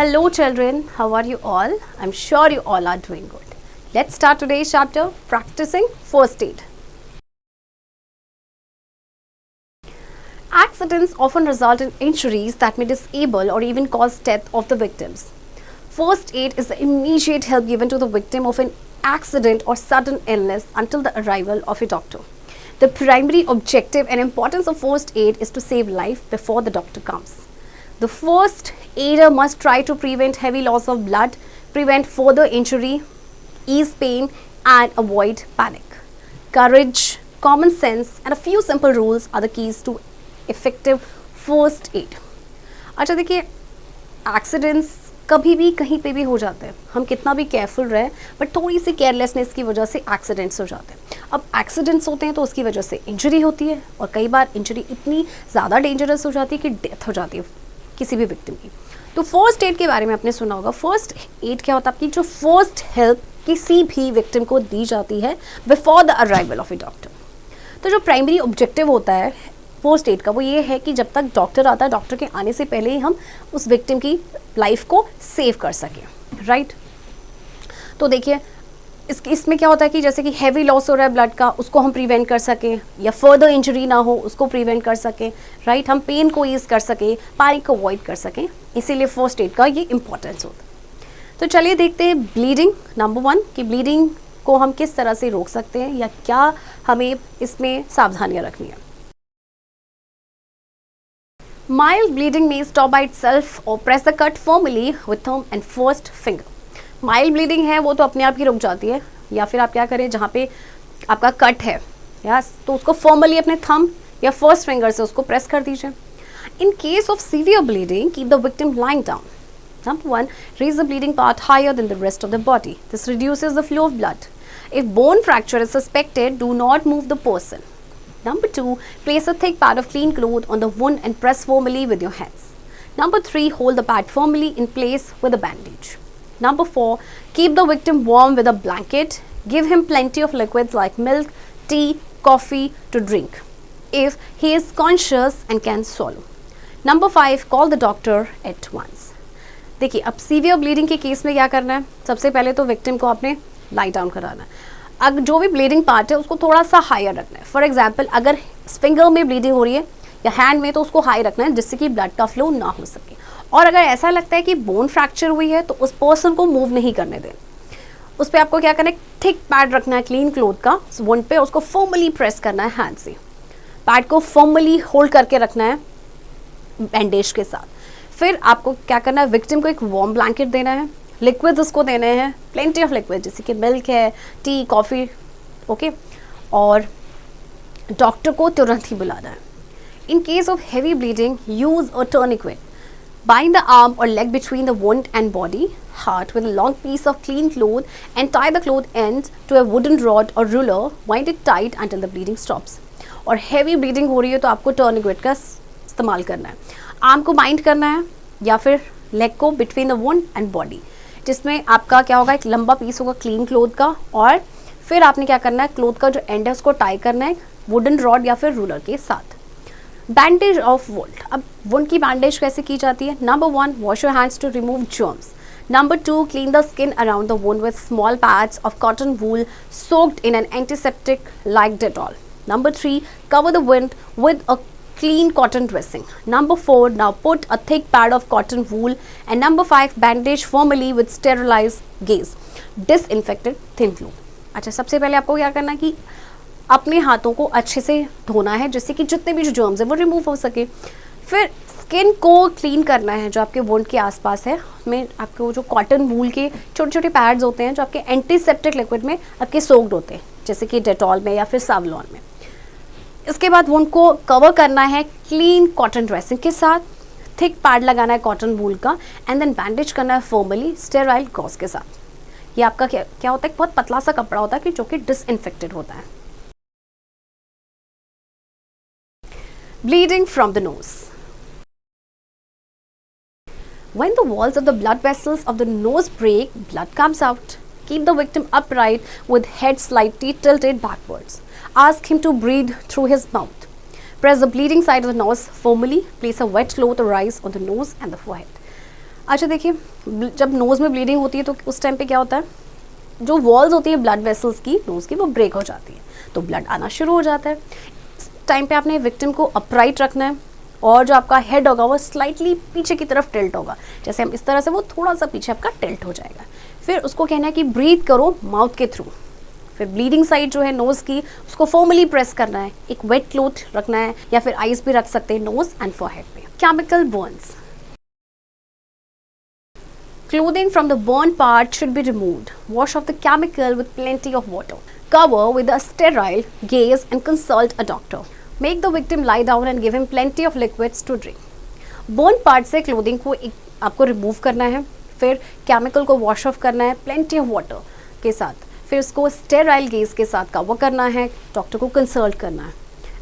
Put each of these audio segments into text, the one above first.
Hello children, how are you all? I'm sure you all are doing good. Let's start today's chapter, practicing first aid. Accidents often result in injuries that may disable or even cause death of the victims. First aid is the immediate help given to the victim of an accident or sudden illness until the arrival of a doctor. The primary objective and importance of first aid is to save life before the doctor comes. The first aider must try to prevent heavy loss of blood, prevent further injury, ease pain and avoid panic. Courage, common sense and a few simple rules are the keys to effective first aid. अच्छा देखिए, accidents कभी भी कहीं पे भी हो जाते हैं, हम कितना भी केयरफुल रहे बट थोड़ी सी केयरलेसनेस की वजह से एक्सीडेंट्स हो जाते हैं. अब एक्सीडेंट्स होते हैं तो उसकी वजह से इंजरी होती है और कई बार इंजरी इतनी ज़्यादा डेंजरस हो जाती है कि डेथ हो जाती है किसी भी विक्टिम की. तो फर्स्ट एड के बारे में आपने सुना होगा. फर्स्ट एड क्या होता है? आपकी जो फर्स्ट हेल्प किसी भी विक्टिम को दी जाती है before the arrival of A doctor. तो जो प्राइमरी ऑब्जेक्टिव होता है फर्स्ट एड का वो ये है कि जब तक डॉक्टर आता है, डॉक्टर के आने से पहले ही हम उस विक्टिम की लाइफ को सेव कर सकें. राइट. तो देखिए इसमें क्या होता है कि जैसे कि हैवी लॉस हो रहा है ब्लड का, उसको हम प्रिवेंट कर सकें या फर्दर इंजरी ना हो उसको प्रिवेंट कर सकें. राइट. हम पेन को ईज कर सकें, पैनिक को अवॉइड कर सकें. इसीलिए फर्स्ट एड का ये इंपॉर्टेंस होता है. तो चलिए देखते हैं ब्लीडिंग. नंबर 1 कि ब्लीडिंग को हम किस तरह से रोक सकते हैं या क्या हमें इसमें सावधानियाँ रखनी है. Mild bleeding may stop by itself or press the cut firmly with thumb and first finger. Mild bleeding है वो तो अपने आप ही रुक जाती है या फिर आप क्या करें जहाँ पे आपका कट है यस तो उसको फॉर्मली अपने थंब या फर्स्ट फिंगर से उसको प्रेस कर दीजिए. In case of severe bleeding, keep the victim lying down. Number 1, raise the bleeding part higher than the rest of the body. This reduces the flow of blood. If bone fracture is suspected, do not move the person. Number 2, place a thick pad of clean cloth on the wound and press firmly with your hands. Number 3, hold the pad firmly in place with a bandage. Number 4, keep the victim warm with a blanket. Give him plenty of liquids like milk, tea, coffee to drink if he is conscious and can swallow. Number 5, call the doctor at once. देखिए अब severe bleeding के case में क्या करना है. सबसे पहले तो विक्टिम को आपने लाई डाउन कराना है. अगर जो भी ब्लीडिंग पार्ट है उसको थोड़ा सा हायर रखना है. फॉर एग्जांपल अगर फिंगर में ब्लीडिंग हो रही है या हैंड में तो उसको हाई रखना है जिससे कि ब्लड का फ्लो ना हो सके. और अगर ऐसा लगता है कि बोन फ्रैक्चर हुई है तो उस पर्सन को मूव नहीं करने दें. उस पर आपको क्या करना है, थिक पैड रखना है क्लीन क्लोथ का वुंड पे, उसको फॉर्मली प्रेस करना है हैंड से. पैड को फॉर्मली होल्ड करके रखना है बैंडेज के साथ. फिर आपको क्या करना है, विक्टिम को एक वार्म ब्लैंकेट देना है, लिक्विड्स उसको देने हैं, प्लेंटी ऑफ लिक्विड जैसे कि मिल्क है, टी, कॉफ़ी. ओके. और डॉक्टर को तुरंत ही बुलाना है. In case of heavy bleeding use a tourniquet. Bind the arm or leg between the wound and body, heart with a long piece of clean cloth and tie the cloth ends to a wooden rod or ruler. Wind it tight until the bleeding stops. और heavy bleeding हो रही है तो आपको tourniquet का इस्तेमाल करना है. आर्म को बाइंड करना है या फिर लेग को between the wound and body, जिसमें आपका क्या होगा, एक लंबा पीस होगा क्लीन क्लोथ का. और फिर आपने क्या करना है, क्लोथ का जो एंड है उसको टाई करना है वुडन रॉड या फिर रूलर के साथ. Bandage of wound. अब वुंड की बैंडेज कैसे की जाती है. Number 1, wash your hands to remove germs. Number 2, clean the skin around the wound with small pads of cotton wool soaked in an antiseptic like Dettol. Number 3, cover the wound with a clean cotton dressing. Number 4, now put a thick pad of cotton wool. And number 5, bandage firmly with sterilized gauze. Disinfected thin glue. अच्छा, सबसे पहले आपको क्या करना है कि अपने हाथों को अच्छे से धोना है जिससे कि जितने भी जो जर्म्स है वो रिमूव हो सके. फिर स्किन को क्लीन करना है जो आपके वुंड के आसपास है. में आपके वो जो कॉटन वूल के छोटे छोटे पैड्स होते हैं जो आपके एंटीसेप्टिक लिक्विड में आपके सोक्ड होते हैं जैसे कि डेटॉल में या फिर सावलॉन में. इसके बाद वुंड को कवर करना है क्लीन कॉटन ड्रेसिंग के साथ. थिक पैड लगाना है कॉटन वूल का एंड देन बैंडेज करना है फॉर्मली स्टेराइल गॉज के साथ. ये आपका क्या होता है, बहुत पतला सा कपड़ा होता है कि जो कि डिसइंफेक्टेड होता है. Bleeding from the nose. When the walls of the blood vessels of the nose break, blood comes out. Keep the victim upright with head slightly tilted backwards. Ask him to breathe through his mouth. Press the bleeding side of the nose firmly. Place a wet cloth or rice on the nose and the forehead. अच्छा देखिए, जब nose में bleeding होती है तो उस time पे क्या होता है, जो वॉल्स होती है ब्लड वेसल्स की नोज़ की, वो ब्रेक हो जाती है, तो ब्लड आना शुरू हो जाता है। इस टाइम पे आपने विक्टिम को अपराइट रखना है और जो आपका हेड होगा वो स्लाइटली पीछे की तरफ टिल्ट होगा, जैसे हम इस तरह से, वो थोड़ा सा पीछे आपका टिल्ट हो जाएगा। फिर उसको कहना है कि ब्रीथ करो माउथ के थ्रू। फिर ब्लीडिंग साइड जो है नोज़ की, उसको फॉर्मली प्रेस करना है, एक वेट क्लॉथ रखना है या फिर आइस भी रख सकते हैं नोज़ एंड फॉरहेड पे। Chemical Burns, clothing from the burned part should be removed. Wash off the chemical with plenty of water. Cover with a sterile gauze and consult a doctor. Make the victim lie down and give him plenty of liquids to drink. Burned part से clothing को आपको remove करना है, फिर chemical को wash off करना है plenty of water के साथ, फिर उसको sterile gauze के साथ cover करना है, डॉक्टर को consult करना है,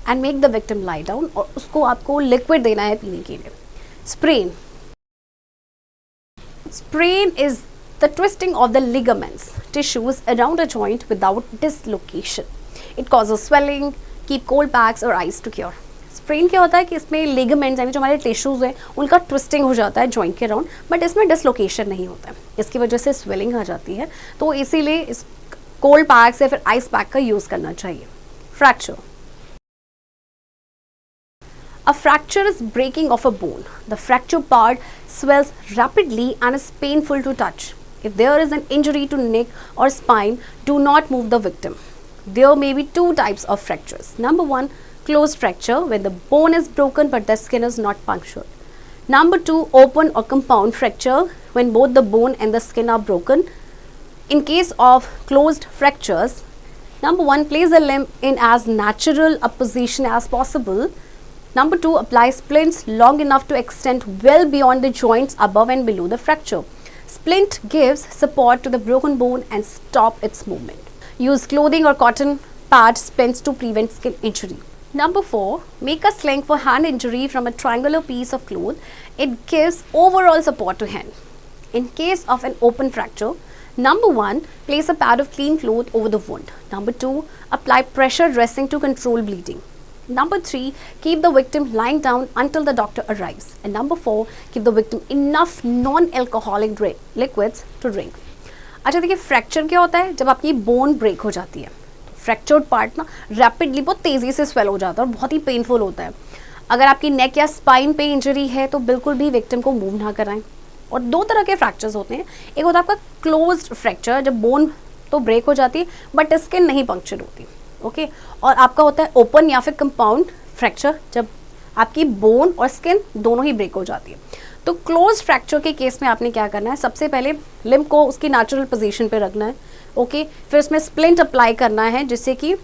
and make the victim lie down, और उसको आपको liquid देना है पीने के लिए. Sprain. Sprain is the twisting of the ligaments, tissues around a joint without dislocation. It causes swelling. Keep cold packs or ice to cure. Sprain क्या होता है कि इसमें ligaments यानी जो हमारे टिश्यूज़ हैं उनका ट्विस्टिंग हो जाता है जॉइंट के अराउंड, बट इसमें डिसलोकेशन नहीं होता है, इसकी वजह से स्वेलिंग आ जाती है, तो इसीलिए इस कोल्ड पैक्स या फिर आइस पैक का यूज़ करना चाहिए. Fracture. A fracture is breaking of a bone. The fracture part swells rapidly and is painful to touch. If there is an injury to neck or spine, do not move the victim. There may be two types of fractures. Number one, closed fracture, when the bone is broken but the skin is not punctured. Number two, open or compound fracture, when both the bone and the skin are broken. In case of closed fractures, number one, place the limb in as natural a position as possible. Number two, apply splints long enough to extend well beyond the joints above and below the fracture. Splint gives support to the broken bone and stop its movement. Use clothing or cotton pad splints to prevent skin injury. Number four, make a sling for hand injury from a triangular piece of cloth. It gives overall support to hand. In case of an open fracture, number one, place a pad of clean cloth over the wound. Number two, apply pressure dressing to control bleeding. Number three, keep the victim lying down until the doctor arrives. And number four, give the victim enough non-alcoholic liquids to drink. अच्छा देखिए, fracture क्या होता है, जब आपकी bone break हो जाती है, फ्रैक्चर्ड पार्ट ना रैपिडली बहुत तेज़ी से स्वेल हो जाता है और बहुत ही पेनफुल होता है. अगर आपकी नेक या स्पाइन पे इंजरी है तो बिल्कुल भी विक्टिम को मूव ना कराएं. और दो तरह के फ्रैक्चर्स होते हैं, एक होता है आपका क्लोज्ड फ्रैक्चर, जब बोन तो ब्रेक हो जाती है बट स्किन नहीं पंक्चर होती, ओके और आपका होता है ओपन या फिर कंपाउंड फ्रैक्चर, जब आपकी बोन और स्किन दोनों ही ब्रेक हो जाती है. तो क्लोज फ्रैक्चर के केस में आपने क्या करना है, सबसे पहले लिम्ब को उसकी नेचुरल पोजीशन पे रखना है, ओके फिर उसमें स्प्लिंट अप्लाई करना है जिससे कि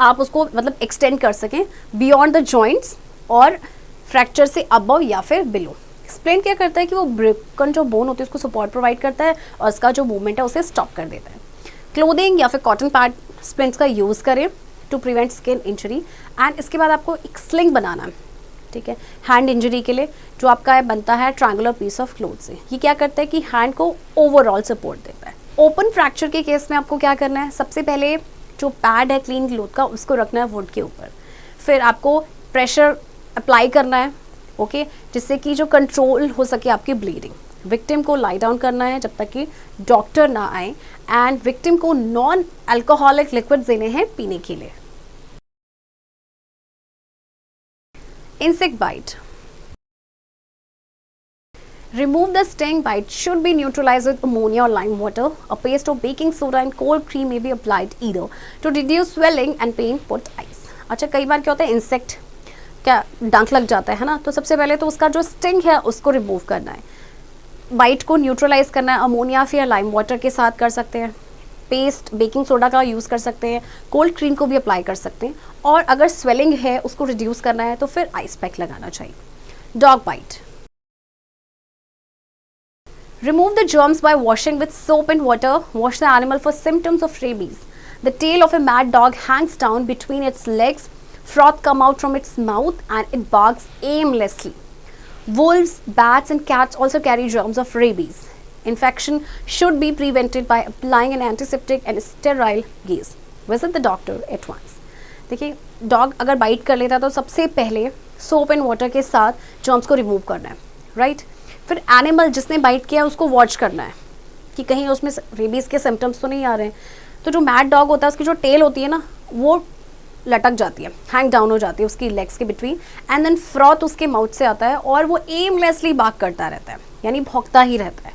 आप उसको मतलब एक्सटेंड कर सकें बियॉन्ड द जॉइंट्स और फ्रैक्चर से अबव या फिर बिलो. स्प्लिंट क्या करता है कि वो ब्रेकन जो बोन होती है उसको सपोर्ट प्रोवाइड करता है और उसका जो मूवमेंट है उसे स्टॉप कर देता है. क्लोथिंग या फिर कॉटन पैड स्प्लिंट्स का यूज़ करें to prevent skin injury. And इसके बाद आपको एक स्लिंग बनाना है, ठीक है, हैंड इंजरी के लिए, जो आपका बनता है ट्रायंगुलर पीस ऑफ क्लोथ से. ये क्या करता है कि हैंड को ओवरऑल सपोर्ट देता है. ओपन फ्रैक्चर के केस में आपको क्या करना है, सबसे पहले जो पैड है क्लीन क्लोथ का उसको रखना है वुड के ऊपर, फिर आपको प्रेशर अप्लाई करना है, ओके जिससे कि जो कंट्रोल हो सके आपकी ब्लीडिंग. विक्टिम को लाई डाउन करना है जब तक कि डॉक्टर ना आए एंड विक्टिम को नॉन अल्कोहलिक लिक्विड देने हैं पीने के लिए. Insect bite. Remove the sting. Bite should be neutralized with ammonia or lime water. A paste of baking soda and cold cream may be applied either to reduce swelling and pain. Put ice. अच्छा कई बार क्या होता है, insect क्या डंक लग जाता है ना, तो सबसे पहले तो उसका जो स्टिंग है उसको रिमूव करना है. बाइट को न्यूट्रलाइज करना है, अमोनिया फिर लाइम वाटर के साथ कर सकते हैं, पेस्ट बेकिंग सोडा का यूज़ कर सकते हैं, कोल्ड क्रीम को भी अप्लाई कर सकते हैं, और अगर स्वेलिंग है उसको रिड्यूस करना है तो फिर आइस पैक लगाना चाहिए. Dog bite. Remove the germs by washing with soap and water. Wash the animal for symptoms of rabies. The tail of a mad dog hangs down between its legs. Froth come out from its mouth and it barks aimlessly. Wolves, bats and cats also carry germs of rabies. Infection should be prevented by applying an antiseptic and sterile gauze. Visit the doctor at once. देखिए dog अगर bite कर लेता है तो सबसे पहले soap and water के साथ जर्म्स को रिमूव करना है, राइट. फिर एनिमल जिसने बाइट किया उसको वॉच करना है कि कहीं उसमें रेबीज़ के सिम्टम्स तो नहीं आ रहे हैं। तो जो मैड डॉग होता है उसकी जो टेल होती है ना वो लटक जाती है, हैंग डाउन हो जाती है उसकी लेग्स के बिटवीन, एंड देन फ्रॉथ उसके माउथ से आता है और वो एमलेसली बाक करता रहता है, यानी भौंकता ही रहता है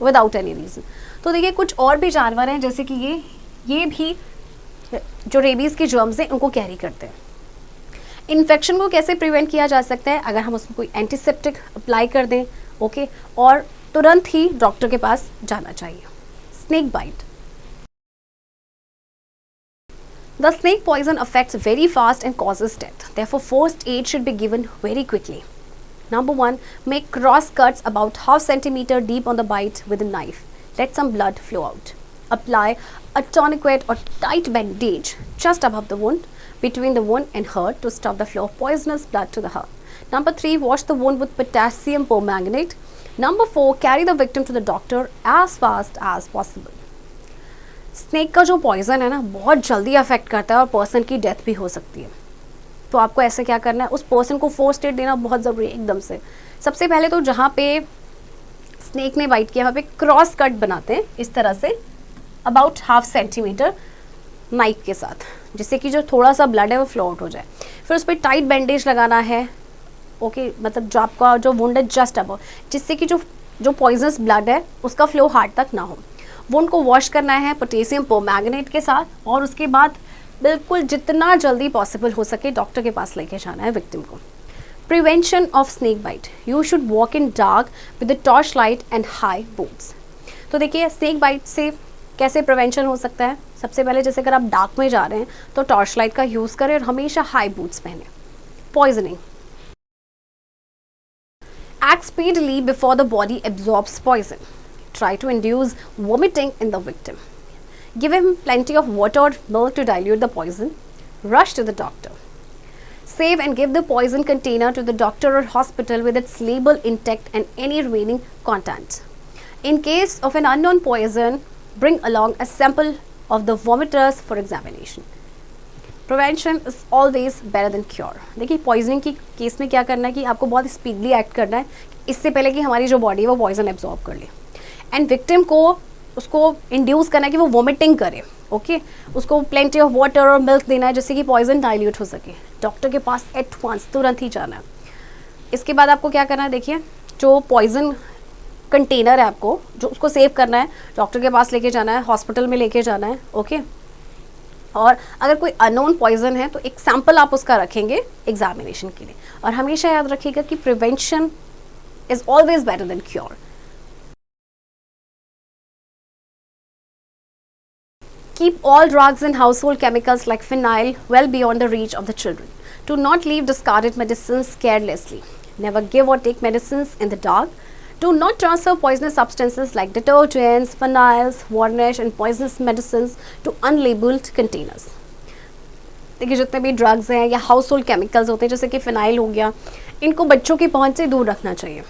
विदाउट एनी रीज़न। तो देखिए कुछ और भी जानवर हैं जैसे कि ये भी जो रेबीज़ के जर्म्स हैं उनको कैरी करते हैं। इन्फेक्शन को कैसे प्रिवेंट किया जा सकता है? अगर हम उसमें कोई एंटीसेप्टिक अप्लाई कर दें, ओके, और तुरंत ही डॉक्टर के पास जाना चाहिए। Snake bite. The snake poison affects very fast and causes death. Therefore, first aid should be given very quickly. Number 1, make cross cuts about half centimeter deep on the bite with a knife. Let some blood flow out. Apply a tourniquet or tight bandage just above the wound, between the wound and hurt to stop the flow of poisonous blood to the heart. Number 3, wash the wound with potassium permanganate. Number 4, carry the victim to the doctor as fast as possible. Snake का जो poison है ना बहुत जल्दी affect करता है और person की डेथ भी हो सकती है। तो आपको ऐसे क्या करना है, उस पर्सन को फर्स्ट एड देना बहुत ज़रूरी है एकदम से। सबसे पहले तो जहाँ पे स्नेक ने बाइट किया वहाँ पे क्रॉस कट बनाते हैं इस तरह say about half centimetre knife के साथ, जिससे कि जो थोड़ा सा ब्लड है वो फ्लो आउट हो जाए। फिर उस पर टाइट बैंडेज लगाना है, ओके, मतलब जो आपका जो वुंड है जस्ट अबाउट, जिससे कि जो पॉइजनस ब्लड है उसका फ्लो हार्ट तक ना हो। वुंड को वॉश करना है पोटेशियम परमैंगनेट के साथ और उसके बाद बिल्कुल जितना जल्दी पॉसिबल हो सके डॉक्टर के पास लेके जाना है विक्टिम को। Prevention of snake bite, you should walk in dark with the torch light and high boots. तो देखिए स्नेक बाइट से कैसे प्रिवेंशन हो सकता है। सबसे पहले जैसे अगर आप डार्क में जा रहे हैं तो टॉर्च लाइट का यूज़ करें और हमेशा हाई बूट्स पहने। Poisoning, act speedily before the body absorbs poison. Try to induce vomiting in the victim. Give him plenty of water or milk to dilute the poison. Rush to the doctor. Save and give the poison container to the doctor or hospital with its label intact and any remaining contents. In case of an unknown poison, bring along a sample of the vomiters for examination. Prevention is always better than cure. देखिए poisoning की case में क्या करना है कि आपको बहुत speedly act करना है इससे पहले कि हमारी जो बॉडी है वो पॉइजन एब्जॉर्ब कर ले, एंड विक्टिम को उसको इंड्यूस करना है कि वो वोमिटिंग करे, ओके, उसको प्लेंटी ऑफ वाटर और मिल्क देना है जिससे कि पॉइजन डाइल्यूट हो सके। डॉक्टर के पास एट वंस तुरंत ही जाना है। इसके बाद आपको क्या करना है, देखिए जो पॉइजन कंटेनर है आपको जो उसको सेव करना है, डॉक्टर के पास लेके जाना है, हॉस्पिटल में लेके जाना है, ओके। और अगर कोई अननोन पॉइजन है तो एक सैंपल आप उसका रखेंगे एग्जामिनेशन के लिए। और हमेशा याद रखिएगा कि prevention is always better than cure. Keep all drugs and household chemicals like phenyl well beyond the reach of the children. Do not leave discarded medicines carelessly. Never give or take medicines in the dark. Do not transfer poisonous substances like detergents, phenyls, varnish and poisonous medicines to unlabeled containers. देखिए जितने भी drugs हैं या house hold chemicals होते हैं जैसे कि phenyl हो गया, इनको बच्चों की पहुंच से दूर रखना चाहिए,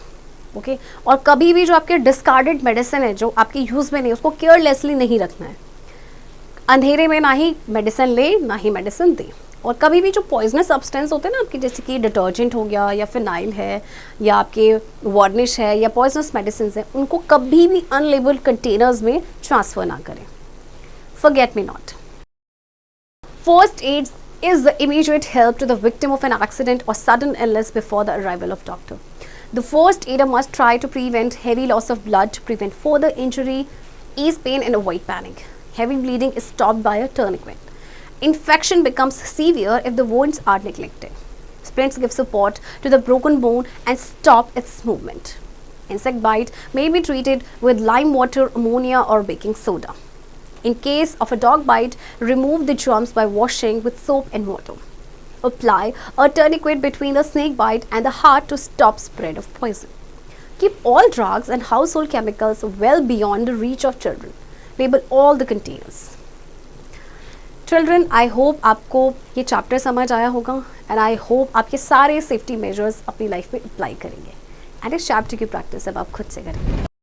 ओके। और कभी भी जो आपके डिस्कार्डेड मेडिसिन है जो आपके यूज़ में नहीं उसको केयरलेसली नहीं रखना है। अंधेरे में ना ही मेडिसिन ले ना ही मेडिसिन दे। और कभी भी जो पॉइजनस सब्सटेंस होते हैं ना आपकी, जैसे कि डिटर्जेंट हो गया या फिनाइल है या आपके वार्निश है या पॉइजनस मेडिसिन है, उनको कभी भी अनलेबल्ड कंटेनर्स में ट्रांसफ़र ना करें। Forget me not. First aid is the immediate help to the victim of an accident or sudden illness before the arrival of doctor. The first aider must try to prevent heavy loss of blood, prevent further injury, ease pain and avoid panic. Heavy bleeding is stopped by a tourniquet. Infection becomes severe if the wounds are neglected. Splints give support to the broken bone and stop its movement. Insect bite may be treated with lime water, ammonia or baking soda. In case of a dog bite, remove the germs by washing with soap and water. Apply a tourniquet between the snake bite and the heart to stop spread of poison. Keep all drugs and household chemicals well beyond the reach of children. Label all the containers. Children, I hope आपको ये chapter समझ आया होगा and I hope आप ये सारे safety measures अपनी life में अप्लाई करेंगे, एंड इस चैप्टर की प्रैक्टिस अब आप खुद से करेंगे।